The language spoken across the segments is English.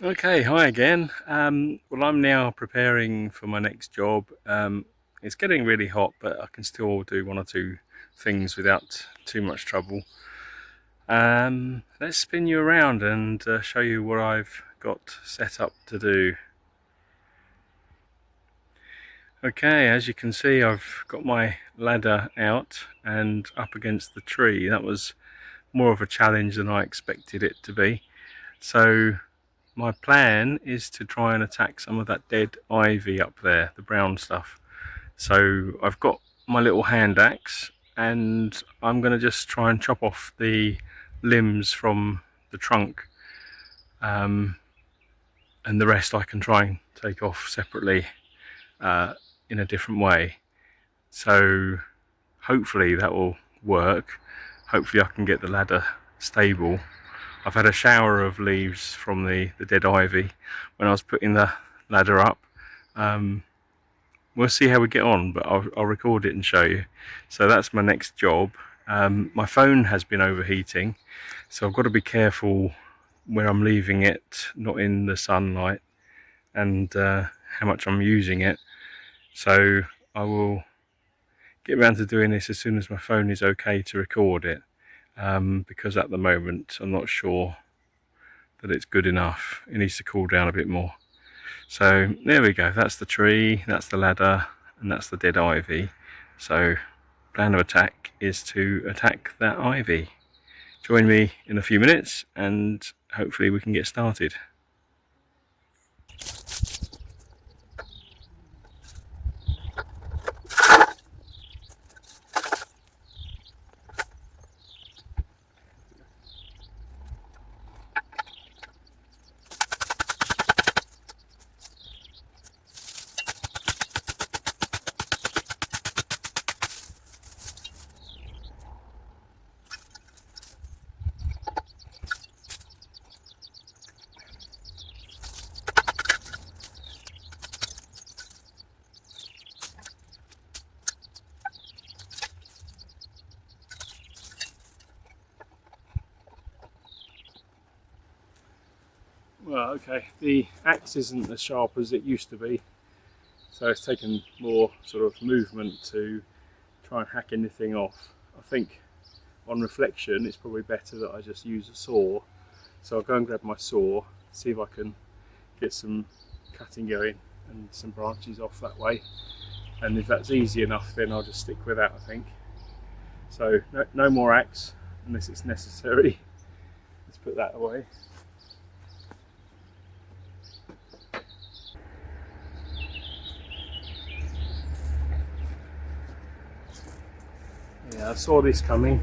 Okay, hi again. Well, I'm now preparing for my next job. It's getting really hot, but I can still do one or two things without too much trouble. Let's spin you around and show you what I've got set up to do. Okay, as you can see, I've got my ladder out and up against the tree. That was more of a challenge than I expected it to be. So my plan is to try and attack some of that dead ivy up there, the brown stuff. So I've got my little hand axe and I'm going to just try and chop off the limbs from the trunk, um, and the rest I can try and take off separately in a different way. So hopefully that will work. Hopefully I can get the ladder stable. I've had a shower of leaves from the dead ivy when I was putting the ladder up. Um, we'll see how we get on, but I'll record it and show you. So that's my next job. My phone has been overheating, so I've got to be careful where I'm leaving it, not in the sunlight, and how much I'm using it. So I will get around to doing this as soon as my phone is okay to record it, because at the moment I'm not sure that it's good enough. It needs to cool down a bit more. So there we go, that's the tree, that's the ladder, and that's the dead ivy. So plan of attack is to attack that ivy. Join me in a few minutes and hopefully we can get started. Well, okay, the axe isn't as sharp as it used to be, so it's taken more sort of movement to try and hack anything off. I think on reflection it's probably better that I just use a saw. So I'll go and grab my saw, see if I can get some cutting going and some branches off that way. And if that's easy enough, then I'll just stick with that, I think. So no more axe unless it's necessary. Let's put that away. Yeah, I saw this coming.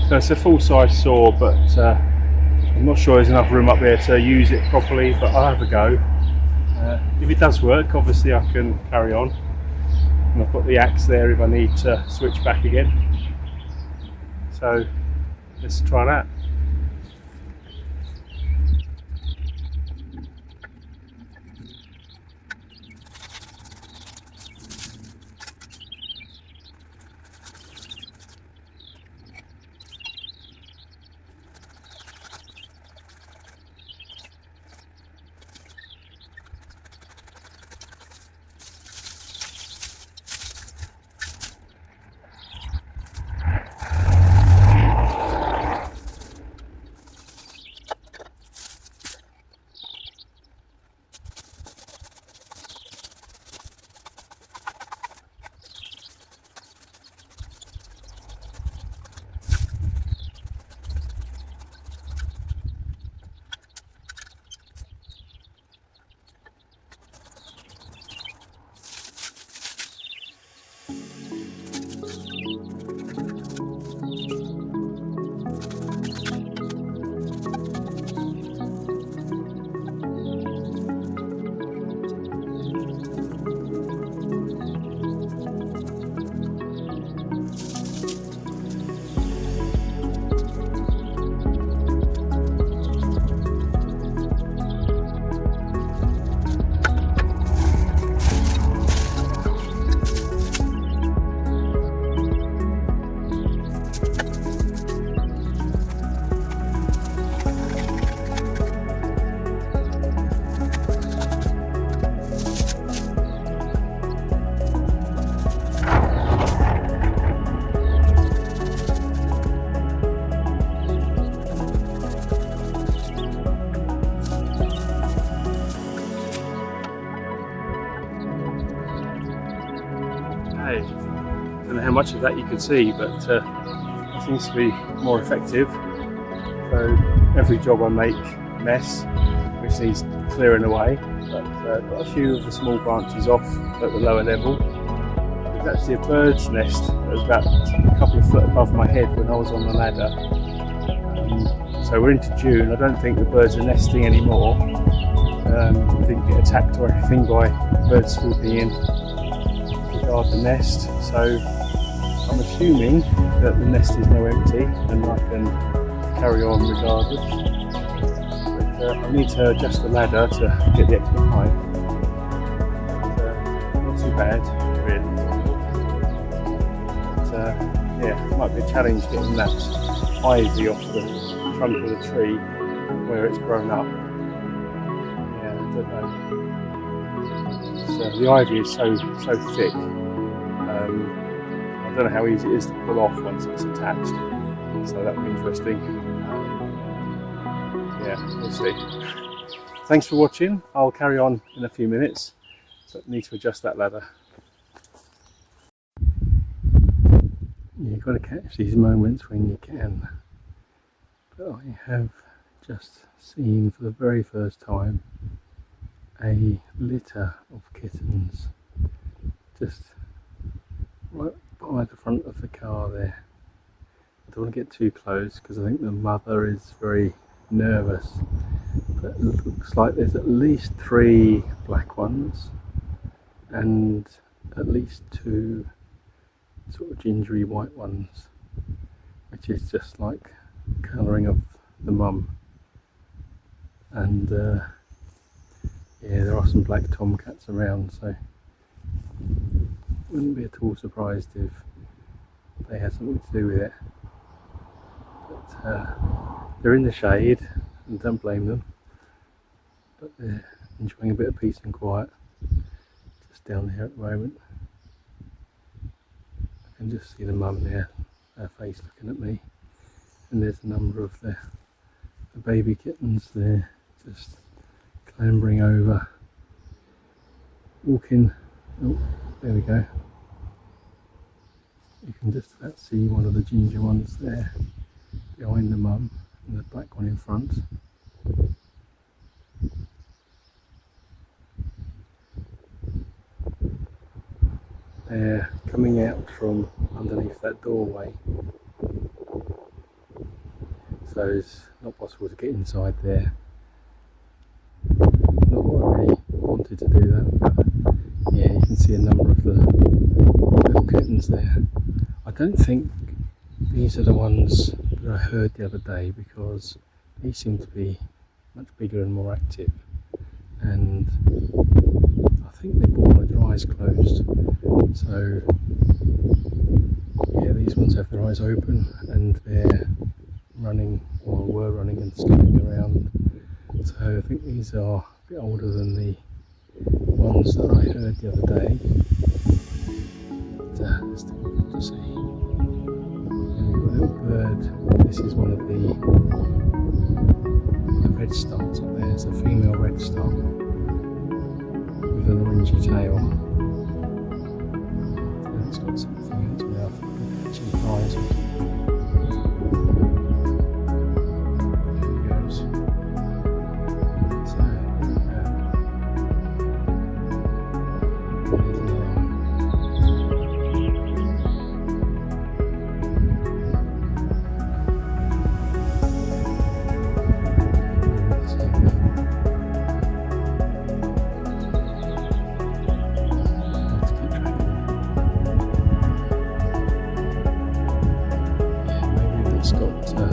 So it's a full-size saw, but I'm not sure there's enough room up there to use it properly, but I'll have a go. If it does work, obviously I can carry on. And I've got the axe there if I need to switch back again. So let's try that. how much of that you could see, but it seems to be more effective. So every job I make a mess, which needs clearing away, but got a few of the small branches off at the lower level. There's actually a bird's nest that was about a couple of foot above my head when I was on the ladder. So we're into June. I don't think the birds are nesting anymore. Didn't get attacked or anything by birds swooping in to guard the nest. So I'm assuming that the nest is now empty and I can carry on regardless. But I need to adjust the ladder to get the extra height. But, not too bad, really. But, yeah, it might be a challenge getting that ivy off the trunk of the tree where it's grown up. Yeah, I don't know. So the ivy is so thick. I don't know how easy it is to pull off once it's attached. So that'll be interesting. Yeah, we'll see. Thanks for watching. I'll carry on in a few minutes, but need to adjust that ladder. You've got to catch these moments when you can. But I have just seen for the very first time a litter of kittens just right by the front of the car there. I don't want to get too close because I think the mother is very nervous, but it looks like there's at least 3 black ones and at least 2 sort of gingery white ones, which is just like colouring of the mum. And yeah, there are some black tomcats around, so wouldn't be at all surprised if they had something to do with it. But they're in the shade, and don't blame them, but they're enjoying a bit of peace and quiet just down here at the moment. I can just see the mum there, her face looking at me, and there's a number of the baby kittens there just clambering over, walking. Oh, there we go. You can just about see one of the ginger ones there behind the mum and the black one in front. They're coming out from underneath that doorway, so it's not possible to get inside there. Not that I really wanted to do that, but yeah, you can see a number of the little kittens there. I don't think these are the ones that I heard the other day, because these seem to be much bigger and more active, and I think they're born with their eyes closed. So yeah, these ones have their eyes open and they're running, or were running and skipping around. So I think these are a bit older than the ones that I heard the other day. But it's difficult to see. And we've got a little bird. This is one of the red starts up there. It's a female red start with an orangey tail. And it's got something in its mouth, catching flies.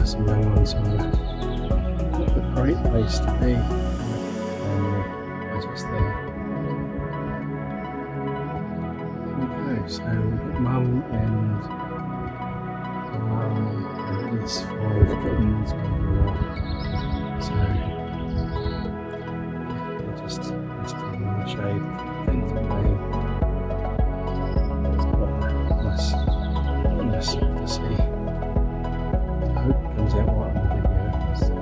Some young ones somewhere. Not a great place to be. Family are just there. There we go. So we've got mum and at least 5 kittens, maybe more. So yeah, they're just resting in the shade. Tend to rain. It's quite a nice sight to see. I hope it comes out right on the video, so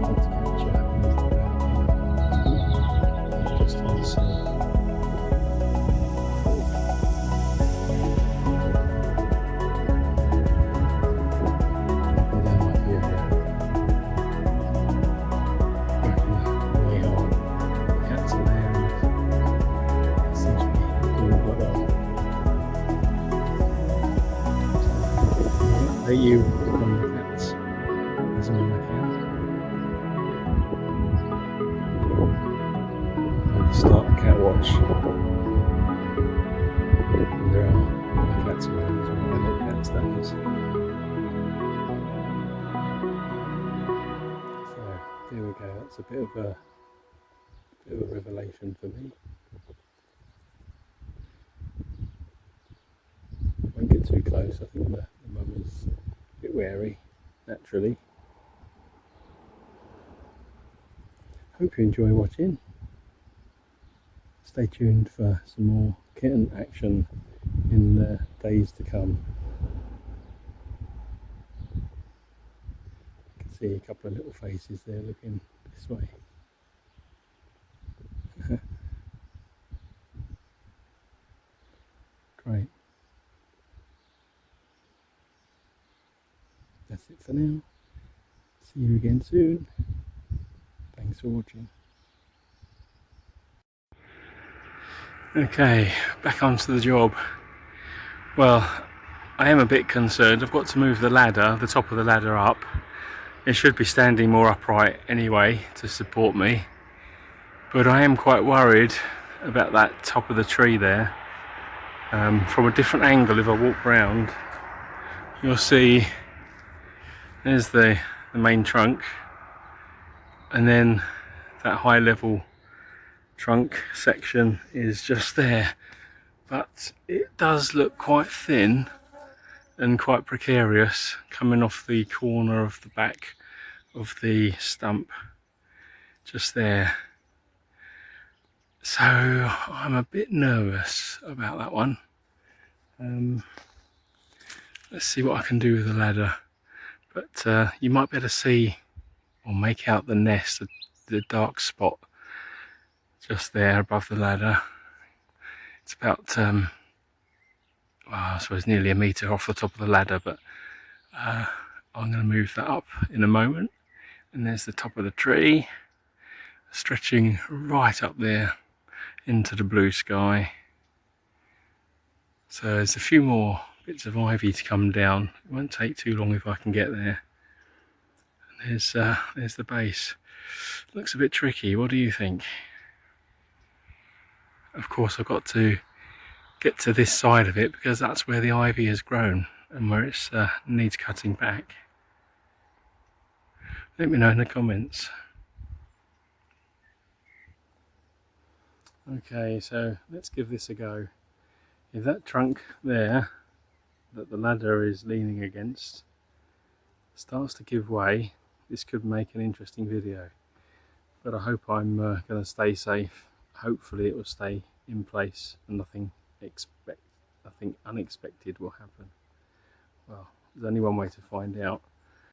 hard to capture just on the sill. update you on the cats as and when I can. I'll start a cat watch. And there are other cats around as well, adult cats that is. So there we go, that's a bit of a revelation for me. Won't get too close, I think the mum is a bit wary, naturally. Hope you enjoy watching. Stay tuned for some more kitten action in the days to come. You can see a couple of little faces there looking this way. Great. That's it for now. See you again soon. Thanks for watching. Okay, back onto the job. Well, I am a bit concerned. I've got to move the ladder, the top of the ladder up. It should be standing more upright anyway to support me. But I am quite worried about that top of the tree there. From a different angle, if I walk round, you'll see there's the main trunk, and then that high level trunk section is just there. But it does look quite thin and quite precarious coming off the corner of the back of the stump just there. So I'm a bit nervous about that one. Let's see what I can do with the ladder. But you might be able to see or make out the nest, the dark spot just there above the ladder. It's about, well, I suppose nearly a metre off the top of the ladder, but I'm going to move that up in a moment. And there's the top of the tree, stretching right up there into the blue sky. So there's a few more bits of ivy to come down. It won't take too long if I can get there. And there's the base. Looks a bit tricky. What do you think? Of course, I've got to get to this side of it because that's where the ivy has grown and where it needs cutting back. Let me know in the comments. Okay, so let's give this a go. If that trunk there that the ladder is leaning against starts to give way, this could make an interesting video. But I hope I'm going to stay safe. Hopefully it will stay in place and nothing unexpected will happen. Well, there's only one way to find out.